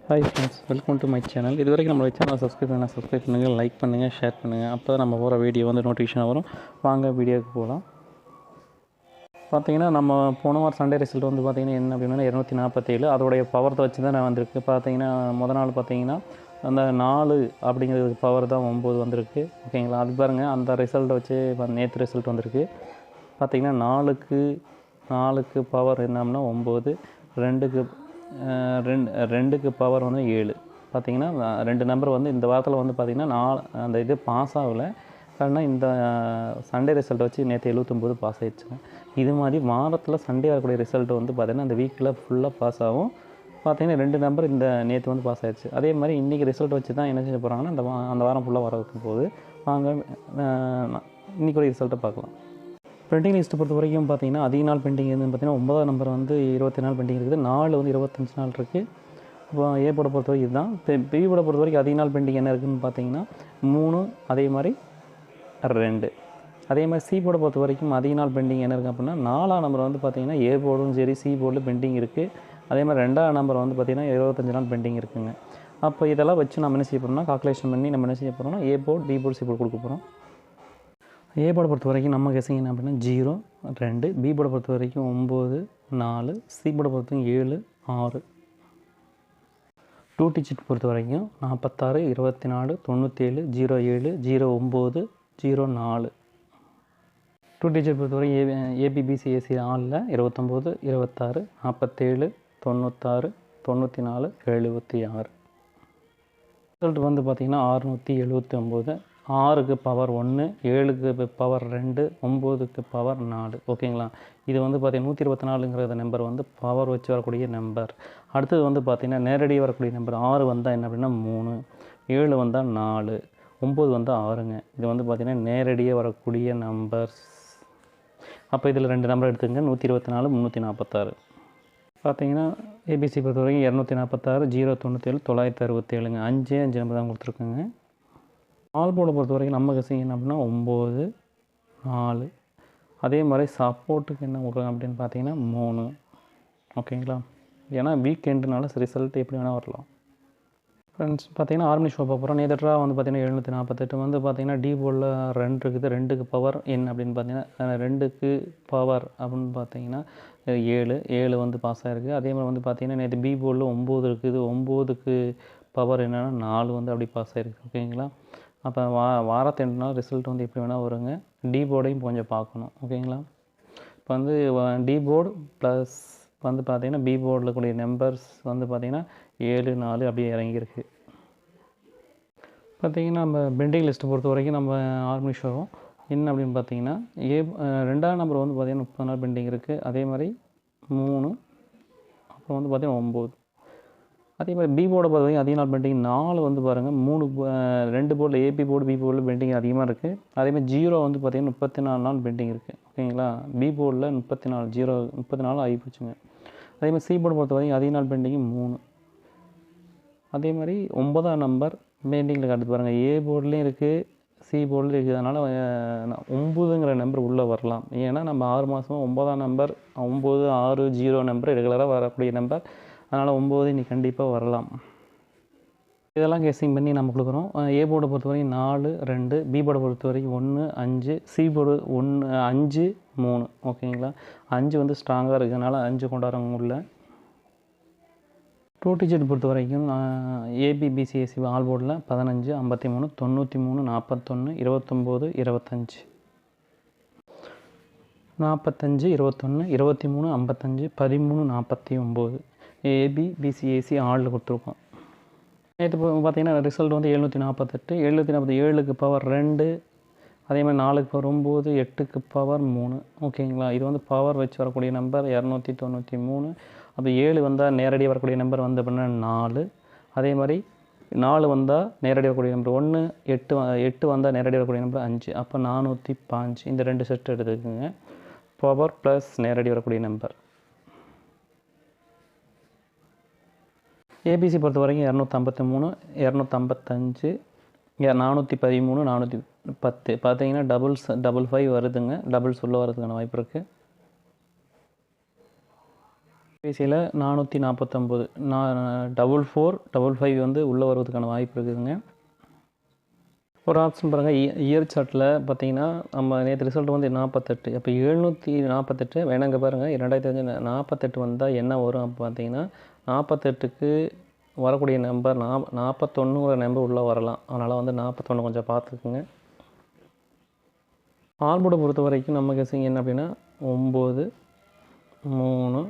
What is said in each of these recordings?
Hi friends, welcome to my channel. இது வரைக்கும் நம்மளோட சேனலை சப்ஸ்கிரைப் பண்ணுங்கள், லைக் பண்ணுங்கள், ஷேர் பண்ணுங்கள். அப்போ தான் நம்ம போகிற வீடியோ வந்து நோட்டிஃபிகேஷன் வரும். வாங்க வீடியோவுக்கு போகலாம். பார்த்தீங்கன்னா நம்ம போன வாரம் சண்டே ரிசல்ட் வந்து பார்த்திங்கன்னா என்ன அப்படின்னா 247. அதோடைய பவர்த்தை வச்சு தான் நான் வந்திருக்கு. பார்த்தீங்கன்னா நாள் பார்த்தீங்கன்னா அந்த 4 அப்படிங்கிறது பவர் தான் 9 வந்திருக்கு. ஓகேங்களா? அது பாருங்கள், அந்த ரிசல்ட்டை வச்சு நேற்று ரிசல்ட் வந்திருக்கு. பார்த்திங்கன்னா 4க்கு பவர் என்னம்னா 9, 2க்கு பவர் வந்து 7. பார்த்திங்கன்னா 2 நம்பர் வந்து இந்த வாரத்தில் வந்து பார்த்திங்கன்னா அந்த இது பாஸ் ஆகலை. ஆனால் இந்த சண்டே ரிசல்ட் வச்சு நேற்று 79 பாஸ் ஆகிடுச்சுங்க. இது மாதிரி வாரத்தில் சண்டே வரக்கூடிய ரிசல்ட் வந்து பார்த்திங்கன்னா அந்த வீக்கில் ஃபுல்லாக பாஸ் ஆகும். பார்த்திங்கன்னா 2 நம்பர் இந்த நேற்று வந்து பாஸ் ஆகிடுச்சு. அதே மாதிரி இன்றைக்கி ரிசல்ட் வச்சு தான் என்ன செய்ய போகிறாங்கன்னா அந்த வாரம் ஃபுல்லாக வர வைக்கும் போது வாங்க இன்றைக்கி ஒரு ரிசல்ட்டை பார்க்கலாம். பெண்டிங் லிஸ்ட்டு பொறுத்த வரைக்கும் பார்த்திங்கன்னா அதிக நாள் பெண்டிங் இருந்து பார்த்திங்கன்னா 9ஆம் நம்பர் வந்து 24 நாள் பெண்டிங் இருக்குது. 4 வந்து 25 நாள் இருக்குது. இப்போ ஏ போட பொறுத்த வரைக்கும் இதுதான். பி போட பொறுத்த வரைக்கும் அதிக நாள் பெண்டிங் என்ன இருக்குதுன்னு பார்த்திங்கன்னா 3, அதே மாதிரி 2. அதே மாதிரி சி போட பொறுத்த வரைக்கும் அதிக நாள் பெண்டிங் என்ன இருக்குது அப்படின்னா 4ஆம் நம்பர் வந்து பார்த்திங்கன்னா ஏ போர்டும் சரி சி போர்டில் பெண்டிங் இருக்குது. அதே மாதிரி 2ஆம் நம்பர் வந்து பார்த்திங்கன்னா 25 நாள் பெண்டிங் இருக்குதுங்க. அப்போ இதெல்லாம் வச்சு நம்ம என்ன செய்ய போகிறோம்னா கால்குலேஷன் பண்ணி நம்ம என்ன செய்ய போகிறோம்னா A board, B board, C board கொடுக்க போகிறோம். ஏ போர்டை பொறுத்த வரைக்கும் நம்ம கெஸிங் என்ன அப்படின்னா 0, 2. பி போர்டை பொறுத்த வரைக்கும் 9, 4. சி போர்டை பொறுத்த வரைக்கும் 7, 6. 2 டிஜிட் பொறுத்த வரைக்கும் 46, 24, 97, 07, 09, 04. 2 டிஜிட் பொறுத்த வரைக்கும் ஏபிபிசிஎஸ்சி ஆளில் 29, 26, 47, 96, 94, 76. ரிசல்ட் வந்து பார்த்திங்கன்னா 679. 6க்கு பவர் 1, 7க்கு பவர் 2, 9க்கு பவர் 4. ஓகேங்களா? இது வந்து பார்த்திங்கன்னா 124ங்கிற நம்பர் வந்து பவர் வச்சு வரக்கூடிய நம்பர். அடுத்தது வந்து பார்த்திங்கன்னா நேரடியாக வரக்கூடிய நம்பர் 6 வந்தால் என்ன அப்படின்னா 3, 7 வந்தால் 4, 9 வந்தால் 6ங்க. இது வந்து பார்த்திங்கன்னா நேரடியாக வரக்கூடிய நம்பர்ஸ். அப்போ இதில் 2 நம்பர் எடுத்துக்கங்க, 124, 346. பார்த்திங்கன்னா ஏபிசி பொறுத்த வரைக்கும் 246, 097, 967ங்க. 5 நம்பர் தான் கொடுத்துருக்குங்க. ஆல் போர்டை பொறுத்த வரைக்கும் நம்ம கெஸிங் என்ன அப்படின்னா 9, 4. அதே மாதிரி சப்போர்ட்டுக்கு என்ன கொடுக்குறாங்க அப்படின்னு பார்த்தீங்கன்னா 3. ஓகேங்களா? ஏன்னா வீக் எண்டுனால ரிசல்ட் எப்படி வேணால் வரலாம். ஃப்ரெண்ட்ஸ் பார்த்தீங்கன்னா ஆர்மி ஷோ போகிறோம். நேதட்ரா வந்து பார்த்திங்கன்னா 748 வந்து பார்த்திங்கன்னா டி போர்டில் 2 இருக்குது. 2க்கு பவர் என்ன அப்படின்னு பார்த்தீங்கன்னா 2க்கு பவர் அப்படின்னு பார்த்தீங்கன்னா 7 வந்து பாஸ் ஆகிருக்கு. அதே மாதிரி வந்து பார்த்திங்கன்னா நேற்று பி போர்டில் 9 இருக்குது. 9க்கு பவர் என்னென்னா 4 வந்து அப்படி பாஸ் ஆகிருக்கு. ஓகேங்களா? அப்போ வாரத்தினால ரிசல்ட் வந்து எப்படி வேணால் வருங்க. டி போர்டையும் கொஞ்சம் பார்க்கணும். ஓகேங்களா? இப்போ வந்து டி போர்டு ப்ளஸ் வந்து பார்த்திங்கன்னா பி போர்டில் கூடிய நம்பர்ஸ் வந்து பார்த்திங்கன்னா 7, 4 அப்படியே இறங்கியிருக்கு. பார்த்திங்கன்னா நம்ம பெண்டிங் லிஸ்ட்டை பொறுத்த வரைக்கும் நம்ம ஆர்மி ஷோவும் என்ன அப்படின்னு பார்த்தீங்கன்னா 2ஆம் நம்பர் வந்து பார்த்திங்கன்னா 30 நாள் பெண்டிங் இருக்குது. அதே மாதிரி 3, அப்புறம் வந்து பார்த்திங்கன்னா 9. அதே மாதிரி பி போர்டை பொறுத்த வரைக்கும் அதிக நாள் பெண்டிங் 4 வந்து பாருங்கள். 2 போர்டில் ஏபி போர்டு, பி போர்டில் பெண்டிங் அதிகமாக இருக்குது. அதேமாதிரி 0 வந்து பார்த்திங்கன்னா 34 நாள் பெண்டிங் இருக்குது. ஓகேங்களா? பி போர்டில் 34 ஆகி போச்சுங்க. அதேமாதிரி சி போர்டு பொறுத்த வரைக்கும் அதிக நாள் பெண்டிங் 3. அதே மாதிரி 9ஆம் நம்பர் பெண்டிங்கில் காட்டுது பாருங்கள். ஏ போர்ட்லேயும் இருக்குது, சி போர்ட்லேயும் இருக்குது. அதனால் 9ங்கிற நம்பர் உள்ளே வரலாம். ஏன்னா நம்ம 6 மாதமாக 9ஆம் நம்பர் 9, 6, 0 நம்பர் ரெகுலராக வரக்கூடிய நம்பர். அதனால் 9 இன்றைக்கி கண்டிப்பாக வரலாம். இதெல்லாம் கெஸிங் பண்ணி நம்ம கொடுக்குறோம். ஏ போர்டை பொறுத்த வரைக்கும் 4, 2. பி போர்டை பொறுத்த வரைக்கும் 1, 5. C board 1, 5, 3. ஓகேங்களா? 5 வந்து ஸ்ட்ராங்காக இருக்கிறதுனால 5 கொண்டாடுறவங்க உள்ள. 2 டிஜிட் பொறுத்த வரைக்கும் ஏபிபிசிஎஸ்சி ஆல் போர்டில் 15, 53, 93, 41, 29, 25. 45, 21, 23, 55, 13, 49. ஏபிபிசிஎஸ்சி ஆளில் கொடுத்துருக்கோம். நேற்று பார்த்திங்கன்னா ரிசல்ட் வந்து 748. 747க்கு பவர் 2. அதே மாதிரி 4க்கு பவர் 9, 8க்கு பவர் 3. ஓகேங்களா? இது வந்து பவர் வச்சு வரக்கூடிய நம்பர் 293. அப்போ 7 வந்தால் நேரடியாக வரக்கூடிய நம்பர் வந்து அப்படின்னா 4. அதே மாதிரி 4 வந்தால் நேரடியாக வரக்கூடிய நம்பர் 1, 8 வந்தால் நேரடியாக வரக்கூடிய நம்பர் 5. அப்போ 405. இந்த 2 செட் எடுத்துக்கோங்க. பவர் ப்ளஸ் நேரடி வரக்கூடிய நம்பர். ஏபிசி பொறுத்த வரைக்கும் 253, 255, 413, 410. பார்த்தீங்கன்னா 555 வருதுங்க. டபுள்ஸ் உள்ளே வரதுக்கான வாய்ப்பு இருக்குது. ஏபிசியில் 449 445 வந்து உள்ளே வருவதுக்கான வாய்ப்பு இருக்குதுங்க. ஒரு ஆப்ஷன் பாருங்கள், இயர் சார்ட்டில் பார்த்தீங்கன்னா நம்ம நேற்று ரிசல்ட் வந்து 48. அப்போ 748 வேணாங்க பாருங்கள். 2048 வந்தால் என்ன வரும் அப்போ பார்த்தீங்கன்னா 48க்கு வரக்கூடிய நம்பர் 41ங்கிற நம்பர் உள்ளே வரலாம். அதனால் வந்து 41 கொஞ்சம் பார்த்துக்குங்க. ஆல்போர்டை பொறுத்த வரைக்கும் நம்ம கெஸிங் என்ன அப்படின்னா 9 3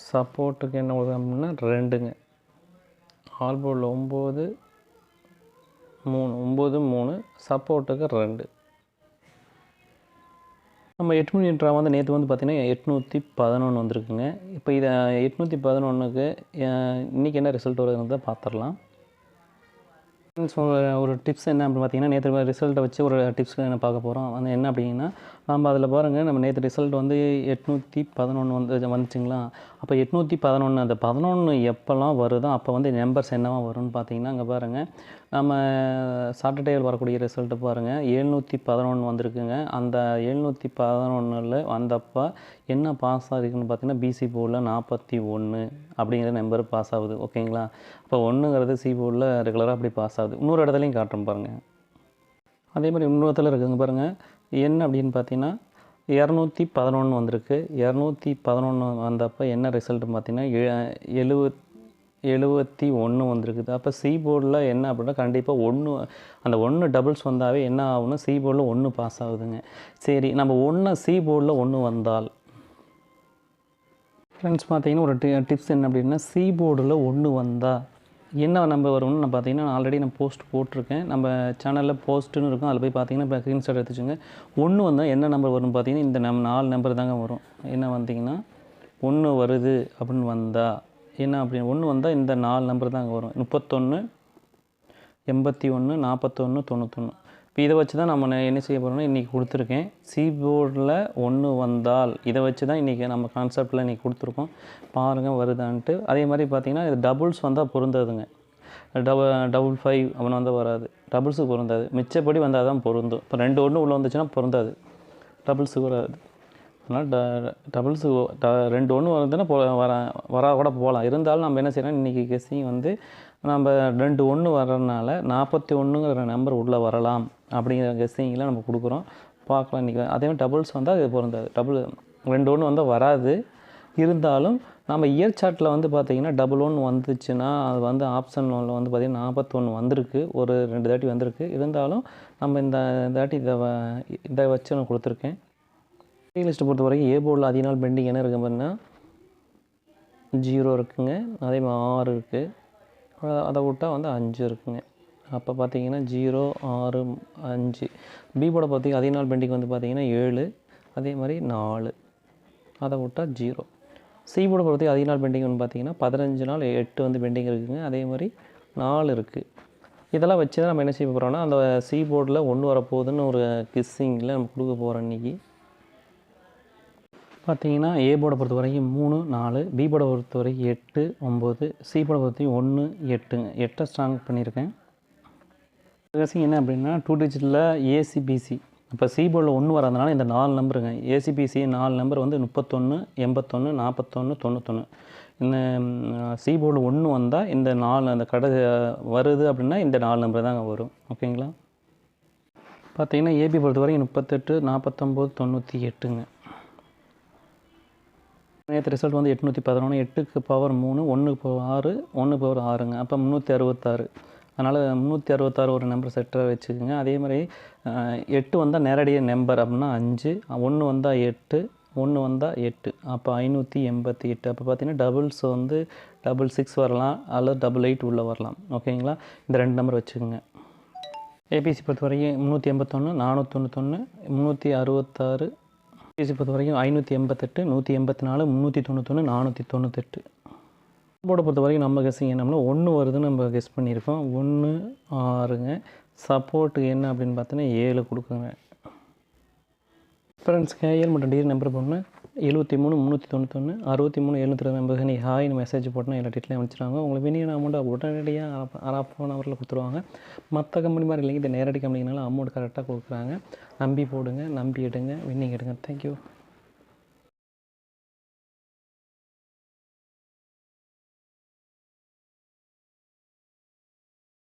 சப்போர்ட்டுக்கு என்ன வருது அப்படின்னா 2ங்க. ஆல்போர்டில் 9 3 சப்போர்ட்டுக்கு 2. நம்ம 8 மணி ட்ரா வந்து நேற்று வந்து பார்த்திங்கன்னா 811 வந்திருக்குங்க. இப்போ இதை 811க்கு இன்றைக்கி என்ன ரிசல்ட் வருதுன்னு தான் பார்த்துடலாம். ஒரு டிப்ஸ் என்ன அப்படின்னு பார்த்தீங்கன்னா, நேற்று ரிசல்ட்டை வச்சு ஒரு டிப்ஸ் என்ன பார்க்க போகிறோம். வந்து என்ன அப்படின்னா, நம்ம அதில் பாருங்கள், நம்ம நேற்று ரிசல்ட் வந்து 811 வந்துச்சுங்களா. அப்போ 811 அந்த 11 எப்போல்லாம் வருதோ அப்போ வந்து நம்பர்ஸ் என்னவா வரும்னு பார்த்தீங்கன்னா, அங்கே பாருங்கள், நம்ம சாட்டர்டேவில் வரக்கூடிய ரிசல்ட்டு பாருங்கள் 711 வந்திருக்குங்க. அந்த 711ல் வந்தப்போ என்ன பாஸ் ஆகிருக்குன்னு பார்த்தீங்கன்னா, பிசி போர்டில் 41 அப்படிங்கிற நம்பர் பாஸ் ஆகுது. ஓகேங்களா. இப்போ 1ங்கிறது சி போர்டில் ரெகுலராக அப்படி பாஸ் ஆகுது. இன்னொரு இடத்துலையும் காட்டுறோம் பாருங்கள். அதே மாதிரி இன்னொரு இடத்துல இருக்குதுங்க பாருங்கள். என்ன அப்படின்னு பார்த்தீங்கன்னா 211 வந்திருக்கு. 211 வந்தப்போ என்ன ரிசல்ட்டு பார்த்தீங்கன்னா 71 வந்திருக்குது. அப்போ சி போர்டில் என்ன அப்படின்னா கண்டிப்பாக 1 அந்த 1 டபுள்ஸ் வந்தாவே என்ன ஆகும்னா சி போர்டில் 1 பாஸ் ஆகுதுங்க. சரி, நம்ம 1 சி போர்டில் 1 வந்தால் ஃப்ரெண்ட்ஸ் பார்த்தீங்கன்னா ஒரு டிப்ஸ் என்ன அப்படின்னா, சி போர்டில் 1 வந்தால் என்ன நம்பர் வரும்னு நான் பார்த்தீங்கன்னா ஆல்ரெடி நான் போஸ்ட் போட்டிருக்கேன். நம்ம சேனலில் போஸ்ட்டுன்னு இருக்கும், அதில் போய் பார்த்தீங்கன்னா இப்போ ஸ்க்ரீன்ஷாட் எடுத்துச்சுங்க. 1 வந்தால் என்ன நம்பர் வரும்னு பார்த்தீங்கன்னா இந்த 4 நம்பர் தாங்க வரும். என்ன வந்தீங்கன்னா 1 வருது அப்படின்னு வந்தால் என்ன அப்படின்னு 1 வந்தால் இந்த 4 நம்பர் தாங்க வரும். 31 81 41 91. இப்போ இதை வச்சு தான் நம்ம என்ன செய்ய போகிறோம்னா இன்றைக்கி கொடுத்துருக்கேன். சி போர்டில் 1 வந்தால் இதை வச்சு தான் இன்றைக்கி நம்ம கான்செப்டில் இன்றைக்கி கொடுத்துருக்கோம். பாருங்கள் வருதான்ட்டு. அதே மாதிரி பார்த்திங்கன்னா இது டபுள்ஸ் வந்தால் பொருந்தாதுங்க. 555 அவன் வந்தால் வராது, டபுள்ஸுக்கு பொருந்தாது. மிச்சப்படி வந்தால் தான் பொருந்தும். இப்போ 2 1 உள்ளே வந்துச்சுன்னா பொருந்தாது, டபுள்ஸுக்கு வராது. அதனால் டபுள்ஸு 2 1 வருதுன்னா வரா கூட போகலாம். இருந்தாலும் நம்ம என்ன செய்யணும், இன்றைக்கி கெஸ்ஸிங் வந்து நம்ம 2 1 வர்றதுனால 41ங்கிற நம்பர் உள்ளே வரலாம் அப்படிங்கிற கெஸ்ஸிங்கில் நம்ம கொடுக்குறோம். பார்க்கலாம் இன்றைக்கி. அதே மாதிரி டபுள்ஸ் வந்தால் அது பொருந்தாது. 2 1 வந்தால் வராது. இருந்தாலும் நம்ம இயர் சார்ட்டில் வந்து பார்த்திங்கன்னா 1 வந்துச்சுன்னா அது வந்து ஆப்ஷன் 1 வந்து பார்த்திங்கன்னா 41 வந்திருக்கு. ஒரு 2 தாட்டி வந்திருக்கு. இருந்தாலும் நம்ம இந்த தாட்டி இதை வச்சு நான் கொடுத்துருக்கேன். லிஸ்ட்டை பொறுத்த வரைக்கும் ஏ போர்டில் அதிக நாள் பெண்டிங் என்ன இருக்குது அப்படின்னா 0 இருக்குங்க. அதே மாதிரி 6 இருக்குது. அதை விட்டால் வந்து 5 இருக்குங்க. அப்போ பார்த்தீங்கன்னா 0 6 5. பி போர்டை பார்த்திங்கன்னா அதிக நாள் பெண்டிங் வந்து பார்த்திங்கன்னா 7, அதே மாதிரி 4, அதை விட்டால் 0. சி போர்டை பொறுத்த அதிக நாள் பெண்டிங் வந்து பார்த்திங்கன்னா 15 நாள் 8 வந்து பெண்டிங் இருக்குதுங்க. அதே மாதிரி 4 இருக்குது. இதெல்லாம் வச்சு தான் நம்ம என்ன செய்ய போகிறோம்னா அந்த சி போர்டில் 1 வரப்போகுதுன்னு ஒரு கிஸ்ஸிங்கில் நம்ம கொடுக்க போகிறோம் இன்றைக்கி. பார்த்தீங்கன்னா ஏ போர்டை பொறுத்த வரைக்கும் 3 4, பி போர்டை பொறுத்த வரைக்கும் 8 9, சி போர்டை பொறுத்த வரைக்கும் 1 8ங்க. 8 ஸ்ட்ராங் பண்ணியிருக்கேன். கெஸ்ஸிங் என்ன அப்படின்னா 2 டிஜிட்டில் ஏசிபிசி. இப்போ சி போர்டில் 1 வரதுனால இந்த 4 நம்பருங்க. ஏசிபிசி 4 நம்பர் வந்து 31 81 41 91. இந்த சி போர்டில் 1 வந்தால் இந்த 4 அந்த கடை வருது அப்படின்னா இந்த 4 நம்பர் தாங்க வரும். ஓகேங்களா. பார்த்தீங்கன்னா ஏபி பொறுத்த வரைக்கும் 38 49 98ங்க. நேற்று ரிசல்ட் வந்து 811, 8க்கு பவர் 3, 1க்கு பவர் 6, 1க்கு பவர் 6ங்க. அப்போ 366. அதனால் 366 ஒரு நம்பர் செட்டாக வச்சுக்கோங்க. அதே மாதிரி 8 வந்தால் நேரடியாக நம்பர் அப்படின்னா 5, 1 வந்தால் 8, 1 வந்தால் 8, அப்போ 588. அப்போ பார்த்தீங்கன்னா டபுள்ஸ் வந்து 66 வரலாம் அல்லது 88 உள்ளே வரலாம். ஓகேங்களா. இந்த 2 நம்பர் வச்சுக்கோங்க. ஏபிசி பொறுத்த வரைக்கும் 381 491 366. ஏபிசி பொறுத்த வரைக்கும் 588 184 391 498. போர்டை பொறுத்த வரைக்கும் நம்ம கெஸ்ஸிங் என்னம்னா 1 வருதுன்னு நம்ம கெஸ் பண்ணியிருக்கோம். 1 6ங்க. சப்போர்ட்டு என்ன அப்படின்னு பார்த்தீங்கன்னா 7 கொடுக்குங்க. ஃப்ரெண்ட்ஸ் கேஎல் மற்றும் டிஎல் நம்பர் போடணும் 73 391 63 720 நம்பருக்கு நீ ஹாய்னு மெசேஜ் போட்டோன்னா எல்லா டீட்டெயிலும் அனுப்பிச்சிடுவாங்க. உங்களுக்கு வேண்டிய அமௌண்ட்டை உடனடியாக அரை ஹவரில் கொடுத்துருவாங்க. மற்ற கம்பெனி மாதிரி இல்லைங்க, இது நேரடி கம்பெனினால அமௌண்ட் கரெக்டாக கொடுக்குறாங்க. நம்பி போடுங்க, நம்பி எடுங்க, வின்னிங் எடுங்க. தேங்க்யூ.